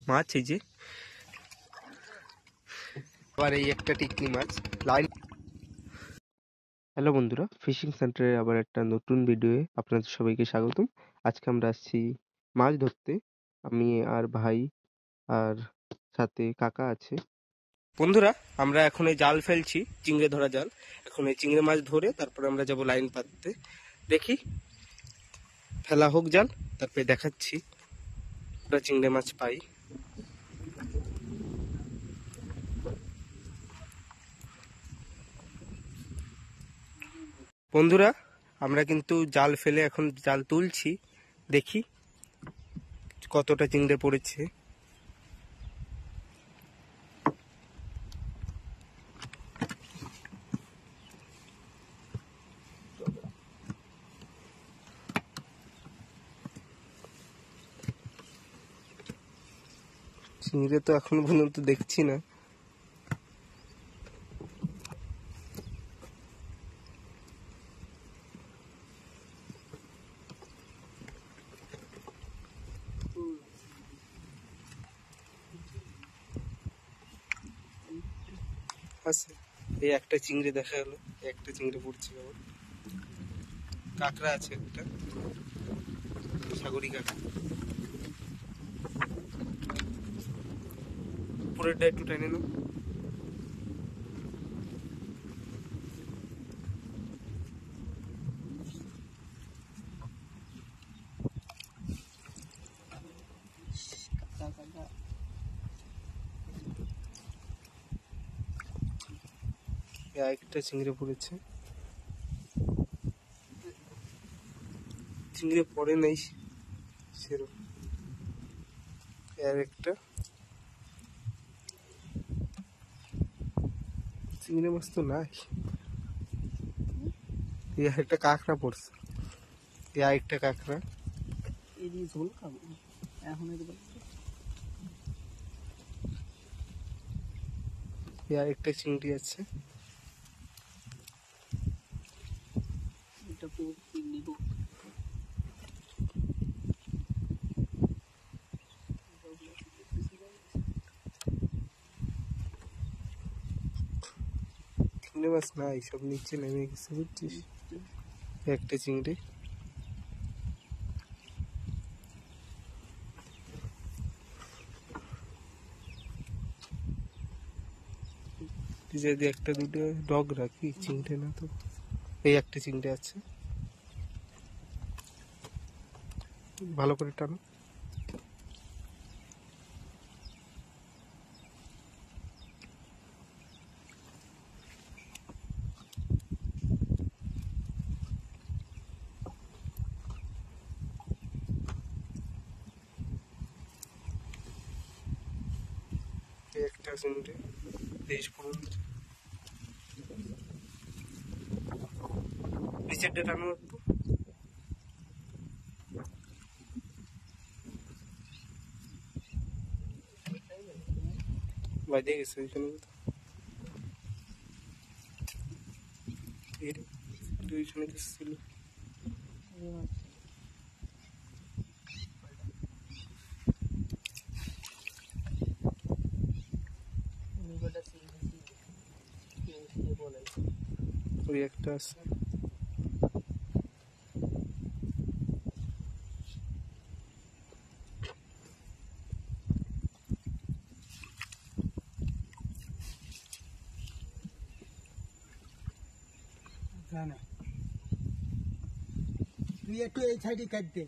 মাছ, এই যে আবার এই একটা টিকনি মাছ লাইন। হ্যালো বন্ধুরা, ফিশিং সেন্টারে আবার একটা নতুন ভিডিওয়ে আপনাদের সবাইকে স্বাগতম। আজকে আমরা আসছি মাছ ধরতে, আমি আর ভাই আর সাথে কাকা আছে। বন্ধুরা, আমরা এখন এই জাল ফেলছি, চিংড়ে ধরা জাল। এখন এই চিংড়ে মাছ ধরে তারপরে আমরা যাব লাইন পাততে। দেখি ফেলা হোক জাল, তারপরে দেখাচ্ছি আমরা চিংড়ে মাছ পাই। বন্ধুরা, আমরা কিন্তু জাল ফেলে এখন জাল তুলছি, দেখি কতটা চিংড়ে পড়েছে। চিংড়ে তো এখনো পর্যন্ত দেখছি না। আছে, এই একটা চিংড়ি দেখা গেল, একটা চিংড়ি পড়ছে। আবার কাঁকড়া আছে একটা, সাগরি কাঁকড়া। উপরেরটা একটু টেনে নাও। একটা চিংড়ি পড়েছে, চিংড়ি পড়ে নাই সেরকম। আর একটা চিংড়ি মাছ তো নাই। এই একটা কাঁকড়া পড়ছে, এই একটা কাঁকড়া। ঝোল খাবো এখন। এই একটা চিংড়ি আছে। এটা পুরো নিব। চিংড়ি মাছ নাই, সব নিচে নেমে গেছে, বুঝছিস। একটা চিংড়ি। যদি একটা দুটো ডগ রাখি, চিংড়ি না তো। এই একটা চিংড়ি আছে, ভালো করে টানো। এই একটা চিংড়ি, 23 পর্যন্ত। নিচেরটা টানো একটু। বাইরে গেছে ওইখানে। ওইখানে ছিল। ওই একটা আছে। তুই একটু এই সাইডে কাটতে।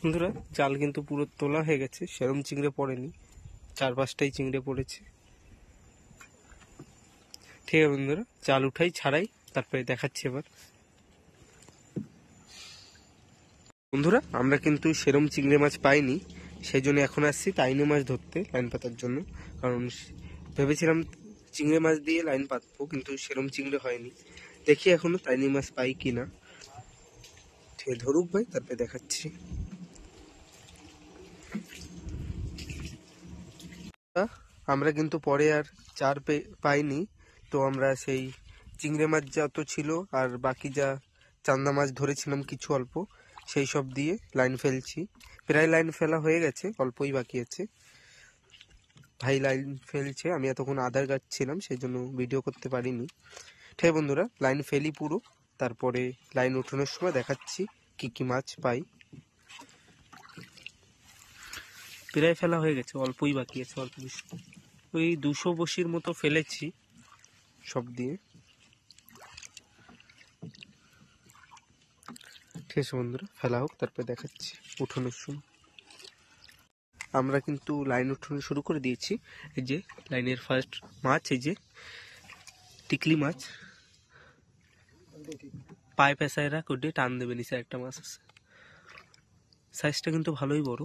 বন্ধুরা, জাল কিন্তু পুরো তোলা হয়ে গেছে, সেরম চিংড়ে পড়েনি, 4-5টাই চিংড়ে পড়েছে। ঠিক আছে বন্ধুরা, জাল উঠাই ছাড়াই, তারপরে দেখাচ্ছি এবার। বন্ধুরা, আমরা কিন্তু সেরম চিংড়ি মাছ পাইনি, সেই জন্য এখন আসছি তাইনো মাছ ধরতে লাইন পাতার জন্য। কারণ ভেবেছিলাম চিংড়ি মাছ দিয়ে লাইন পাতবো, কিন্তু সেরম চিংড়ি হয়নি। দেখি এখনো টাইনি মাছ পাই কিনা। ঠিক আছে, ধরুক ভাই, তারপরে দেখাচ্ছি। আমরা কিন্তু পরে আর চার পাইনি, তো আমরা সেই চিংড়ি মাছ যত ছিল আর বাকি যা চান্দা মাছ ধরেছিলাম কিছু অল্প, সেই সব দিয়ে লাইন ফেলছি। প্রায় লাইন ফেলা হয়ে গেছে, অল্পই বাকি আছে। ভাই লাইন ফেলছে, আমি এতক্ষণ আধার কাটছিলাম, সেই জন্য ভিডিও করতে পারিনি। ঠিক আছে বন্ধুরা, লাইন ফেলি পুরো, তারপরে লাইন উঠানোর সময় দেখাচ্ছি কি কি মাছ পাই। প্রায় ফেলা হয়ে গেছে, অল্পই বাকি আছে, অল্প বেশি ওই 200 বসির মতো ফেলেছি সব দিয়ে। ঠিক আছে বন্ধুরা, ফেলা হোক, তারপরে দেখাচ্ছি উঠানোর সময়। আমরা কিন্তু লাইন উঠানো শুরু করে দিয়েছি। এই যে লাইনের ফার্স্ট মাছ, এই যে টিকলি মাছ। পায়ে পেঁচায় রাখ, ওটি টান দেবে, নিচে একটা মাছ আছে, সাইজটা কিন্তু ভালোই বড়।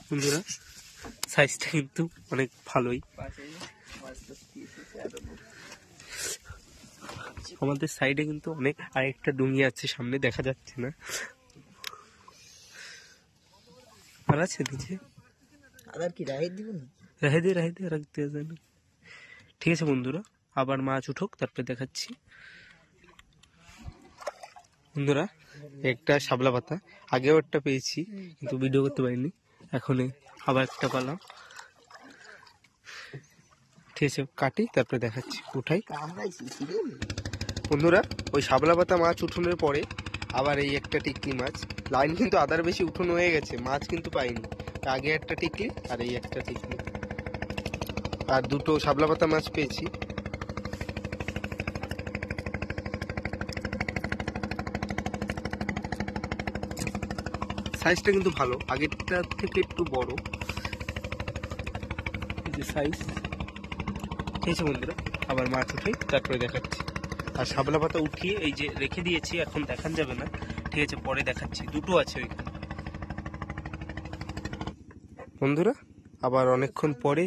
বন্ধুরা সাইজটা কিন্তু অনেক ভালোই। আমাদের সাইডে কিন্তু অনেক আরেকটা ডুঙি আছে, সামনে দেখা যাচ্ছে না, আর আছে নিচে। আদার কি রাইড দিব না? রাখতে রাখতে জানি। ঠিক আছে বন্ধুরা, আবার মাছ উঠুক, তারপরে দেখাচ্ছি। বন্ধুরা একটা শাপলা পাতা, আগেও একটা পেয়েছি কিন্তু ভিডিও করতে পারিনি, এখন আবার একটা পেলাম। ঠিক আছে, কাটি, তারপরে দেখাচ্ছি, উঠাই। বন্ধুরা ওই শাপলা পাতা মাছ উঠোনের পরে আবার এই একটা টিকলি মাছ। লাইন কিন্তু আদার বেশি উঠোন হয়ে গেছে, মাছ কিন্তু পাইনি। আগে একটা টিকলি আর এই একটা টিকলি, আর দুটো শাপলা পাতা মাছ পেয়েছি। সাইজটা কিন্তু ভালো, আগেরটা থেকে একটু বড়, এই যে সাইজ। ঠিক আছে বন্ধুরা, আবার মাছ উঠাই, তারপরে দেখাচ্ছি। আর শাপলা পাতা উঠিয়ে এই যে রেখে দিয়েছি, এখন দেখান যাবে না। ঠিক আছে, পরে দেখাচ্ছি, দুটো আছে ওইখানে। বন্ধুরা আবার অনেকক্ষণ পরে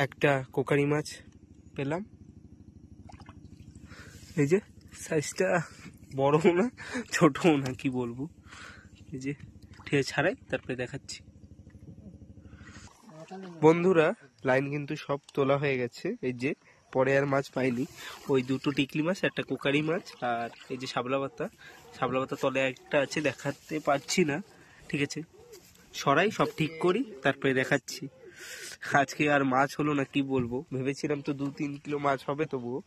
একটা কোকারি মাছ পেলাম। এই যে সাইজটা বড়ও না ছোটও না, কি বলবো। এই যে ঠিক আছে, ছাড়াই, তারপরে দেখাচ্ছি। বন্ধুরা লাইন কিন্তু সব তোলা হয়ে গেছে, এই যে পরে আর মাছ পাইনি। ওই দুটো টিকলি মাছ, একটা কোকারি মাছ, আর এই যে শাপলা পাতা তলে একটা আছে, দেখাতে পারছি না। ঠিক আছে, সরাই সব ঠিক করি, তারপরে দেখাচ্ছি। আজকে আর মাছ হলো না, কি বলবো। ভেবেছিলাম তো 2-3 কিলো মাছ হবে, তবুও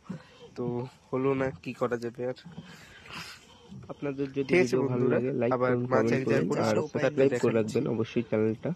তো হলো না, কি করা যাবে আর। আপনাদের যদি ভিডিও ভালো লাগে লাইক করুন, কমেন্ট করুন আর সাবস্ক্রাইব করে রাখবেন অবশ্যই চ্যানেলটা।